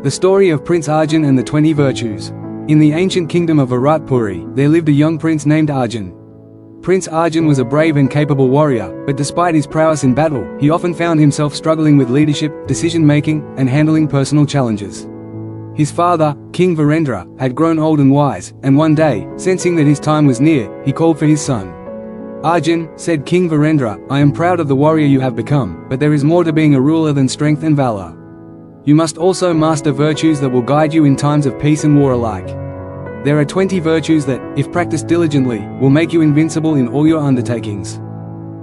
The story of Prince Arjun and the 20 virtues. In the ancient kingdom of Viratpuri, there lived a young prince named Arjun. Prince Arjun was a brave and capable warrior, but despite his prowess in battle, he often found himself struggling with leadership, decision-making, and handling personal challenges. His father, King Virendra, had grown old and wise, and one day, sensing that his time was near, he called for his son. "Arjun," said King Virendra, "I am proud of the warrior you have become, but there is more to being a ruler than strength and valor. You must also master virtues that will guide you in times of peace and war alike. There are 20 virtues that, if practiced diligently, will make you invincible in all your undertakings.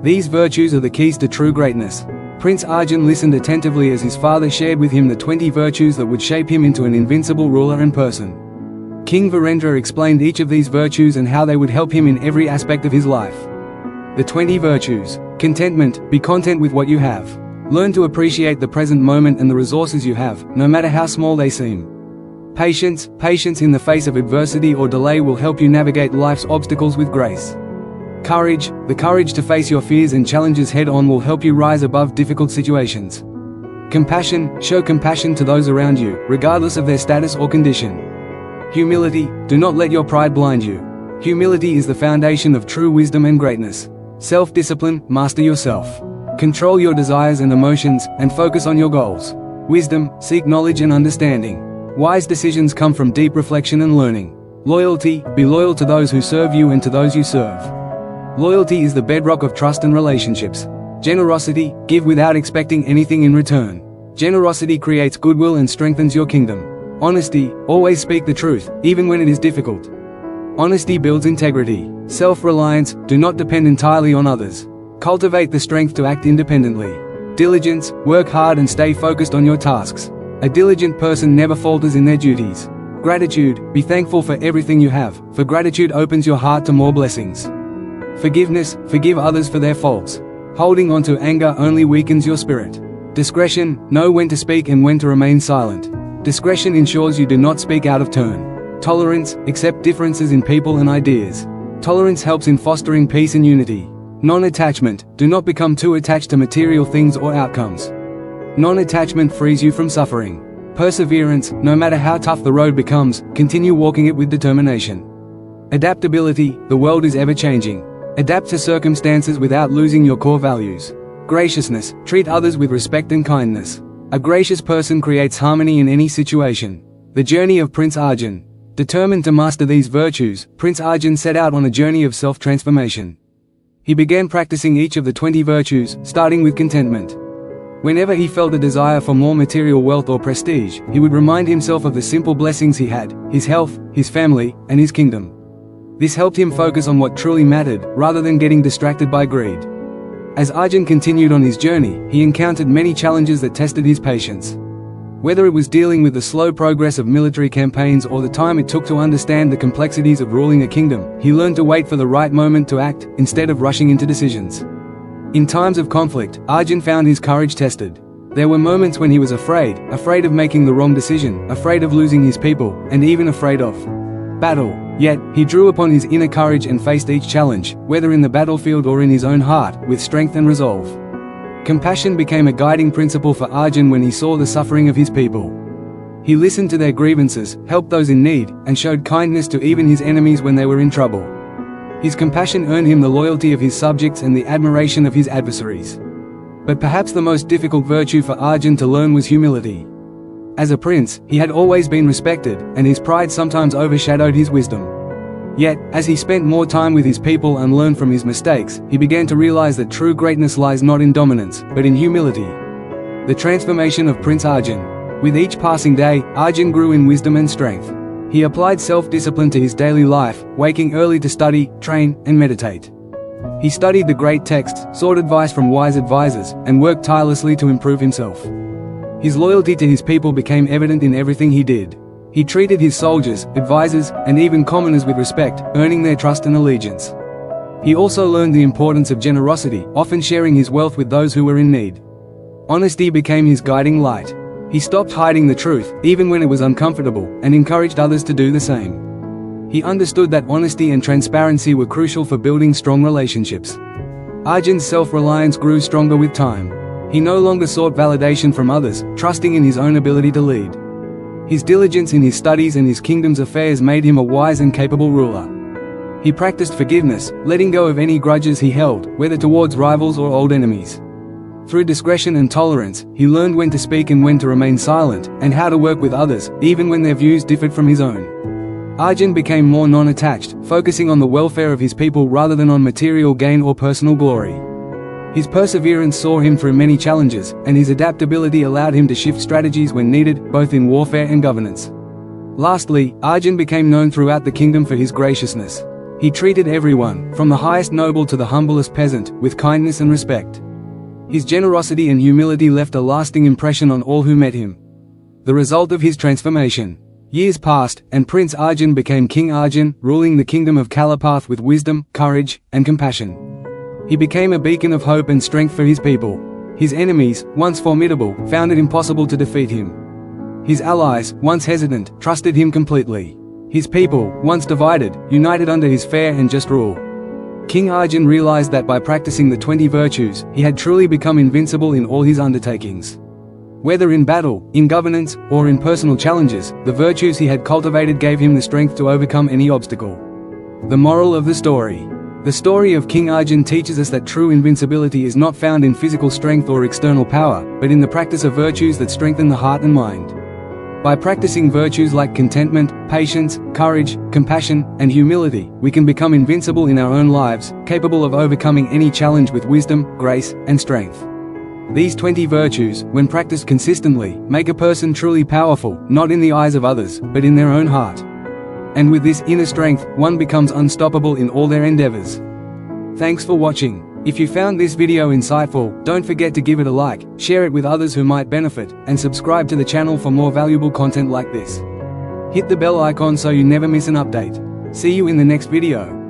These virtues are the keys to true greatness." Prince Arjun listened attentively as his father shared with him the 20 virtues that would shape him into an invincible ruler and person. King Virendra explained each of these virtues and how they would help him in every aspect of his life. The 20 virtues. Contentment. Be content with what you have. Learn to appreciate the present moment and the resources you have, no matter how small they seem. Patience. Patience in the face of adversity or delay will help you navigate life's obstacles with grace. Courage. The courage to face your fears and challenges head-on will help you rise above difficult situations. Compassion. Show compassion to those around you, regardless of their status or condition. Humility. Do not let your pride blind you. Humility is the foundation of true wisdom and greatness. Self-discipline. Master yourself. Control your desires and emotions, and focus on your goals. Wisdom. Seek knowledge and understanding. Wise decisions come from deep reflection and learning. Loyalty. Be loyal to those who serve you and to those you serve. Loyalty is the bedrock of trust and relationships. Generosity. Give without expecting anything in return. Generosity creates goodwill and strengthens your kingdom. Honesty. Always speak the truth, even when it is difficult. Honesty builds integrity. Self-reliance. Do not depend entirely on others. Cultivate the strength to act independently. Diligence. Work hard and stay focused on your tasks. A diligent person never falters in their duties. Gratitude. Be thankful for everything you have, for gratitude opens your heart to more blessings. Forgiveness. Forgive others for their faults. Holding on to anger only weakens your spirit. Discretion. Know when to speak and when to remain silent. Discretion ensures you do not speak out of turn. Tolerance. Accept differences in people and ideas. Tolerance helps in fostering peace and unity. Non-attachment. Do not become too attached to material things or outcomes. Non-attachment frees you from suffering. Perseverance. No matter how tough the road becomes, continue walking it with determination. Adaptability. The world is ever-changing. Adapt to circumstances without losing your core values. Graciousness. Treat others with respect and kindness. A gracious person creates harmony in any situation. The journey of Prince Arjun. Determined to master these virtues, Prince Arjun set out on a journey of self-transformation. He began practicing each of the 20 virtues, starting with contentment. Whenever he felt a desire for more material wealth or prestige, he would remind himself of the simple blessings he had: his health, his family, and his kingdom. This helped him focus on what truly mattered, rather than getting distracted by greed. As Arjun continued on his journey, he encountered many challenges that tested his patience. Whether it was dealing with the slow progress of military campaigns or the time it took to understand the complexities of ruling a kingdom, he learned to wait for the right moment to act, instead of rushing into decisions. In times of conflict, Arjun found his courage tested. There were moments when he was afraid of making the wrong decision, afraid of losing his people, and even afraid of battle. Yet, he drew upon his inner courage and faced each challenge, whether in the battlefield or in his own heart, with strength and resolve. Compassion became a guiding principle for Arjun when he saw the suffering of his people. He listened to their grievances, helped those in need, and showed kindness to even his enemies when they were in trouble. His compassion earned him the loyalty of his subjects and the admiration of his adversaries. But perhaps the most difficult virtue for Arjun to learn was humility. As a prince, he had always been respected, and his pride sometimes overshadowed his wisdom. Yet, as he spent more time with his people and learned from his mistakes, he began to realize that true greatness lies not in dominance, but in humility. The transformation of Prince Arjun. With each passing day, Arjun grew in wisdom and strength. He applied self-discipline to his daily life, waking early to study, train, and meditate. He studied the great texts, sought advice from wise advisors, and worked tirelessly to improve himself. His loyalty to his people became evident in everything he did. He treated his soldiers, advisors, and even commoners with respect, earning their trust and allegiance. He also learned the importance of generosity, often sharing his wealth with those who were in need. Honesty became his guiding light. He stopped hiding the truth, even when it was uncomfortable, and encouraged others to do the same. He understood that honesty and transparency were crucial for building strong relationships. Arjun's self-reliance grew stronger with time. He no longer sought validation from others, trusting in his own ability to lead. His diligence in his studies and his kingdom's affairs made him a wise and capable ruler. He practiced forgiveness, letting go of any grudges he held, whether towards rivals or old enemies. Through discretion and tolerance, he learned when to speak and when to remain silent, and how to work with others, even when their views differed from his own. Arjun became more non-attached, focusing on the welfare of his people rather than on material gain or personal glory. His perseverance saw him through many challenges, and his adaptability allowed him to shift strategies when needed, both in warfare and governance. Lastly, Arjun became known throughout the kingdom for his graciousness. He treated everyone, from the highest noble to the humblest peasant, with kindness and respect. His generosity and humility left a lasting impression on all who met him. The result of his transformation. Years passed, and Prince Arjun became King Arjun, ruling the kingdom of Kalapath with wisdom, courage, and compassion. He became a beacon of hope and strength for his people. His enemies, once formidable, found it impossible to defeat him. His allies, once hesitant, trusted him completely. His people, once divided, united under his fair and just rule. King Arjun realized that by practicing the 20 virtues, he had truly become invincible in all his undertakings. Whether in battle, in governance, or in personal challenges, the virtues he had cultivated gave him the strength to overcome any obstacle. The moral of the story. The story of King Arjun teaches us that true invincibility is not found in physical strength or external power, but in the practice of virtues that strengthen the heart and mind. By practicing virtues like contentment, patience, courage, compassion, and humility, we can become invincible in our own lives, capable of overcoming any challenge with wisdom, grace, and strength. These 20 virtues, when practiced consistently, make a person truly powerful, not in the eyes of others, but in their own heart. And with this inner strength, one becomes unstoppable in all their endeavors. Thanks for watching. If you found this video insightful, don't forget to give it a like, share it with others who might benefit, and subscribe to the channel for more valuable content like this. Hit the bell icon so you never miss an update. See you in the next video.